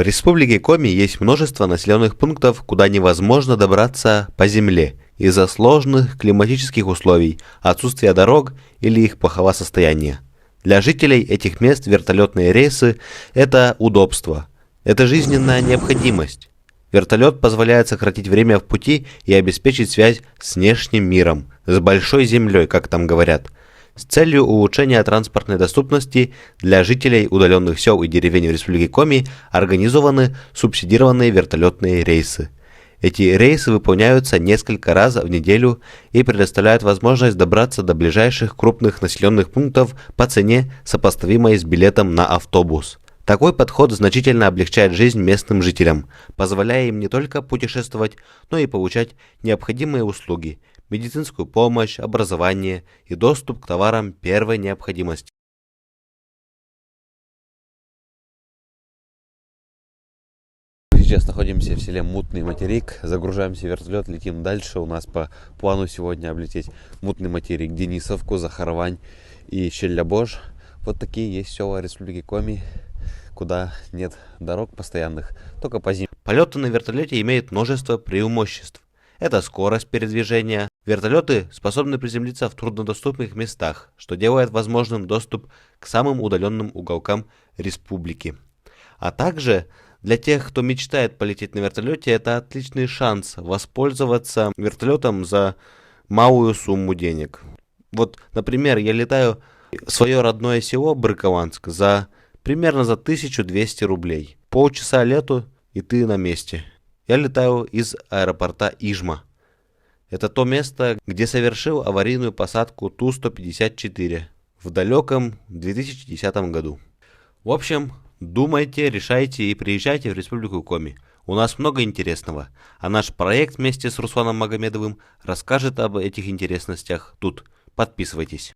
В Республике Коми есть множество населенных пунктов, куда невозможно добраться по земле из-за сложных климатических условий, отсутствия дорог или их плохого состояния. Для жителей этих мест вертолетные рейсы – это удобство, это жизненная необходимость. Вертолет позволяет сократить время в пути и обеспечить связь с внешним миром, с большой землей, как там говорят, с целью улучшения транспортной доступности для жителей удаленных сел и деревень в Республике Коми организованы субсидированные вертолетные рейсы. Эти рейсы выполняются несколько раз в неделю и предоставляют возможность добраться до ближайших крупных населенных пунктов по цене, сопоставимой с билетом на автобус. Такой подход значительно облегчает жизнь местным жителям, позволяя им не только путешествовать, но и получать необходимые услуги, медицинскую помощь, образование и доступ к товарам первой необходимости. Сейчас находимся в селе Мутный материк, загружаемся в вертолет, летим дальше. У нас по плану сегодня облететь Мутный материк, Денисовку, Захарвань и Щелябож. Вот такие есть села Республики Коми, куда нет дорог постоянных, только по зиме. Полеты на вертолете имеют множество преимуществ. Это скорость передвижения. Вертолеты способны приземлиться в труднодоступных местах, что делает возможным доступ к самым удаленным уголкам республики. А также для тех, кто мечтает полететь на вертолете, это отличный шанс воспользоваться вертолетом за малую сумму денег. Вот, например, я летаю в свое родное село Брыкованск примерно за 1200 рублей. Полчаса лету, и ты на месте. Я летаю из аэропорта Ижма. Это то место, где совершил аварийную посадку Ту-154 в далеком 2010 году. В общем, думайте, решайте и приезжайте в Республику Коми. У нас много интересного, а наш проект вместе с Русланом Магомедовым расскажет об этих интересностях тут. Подписывайтесь.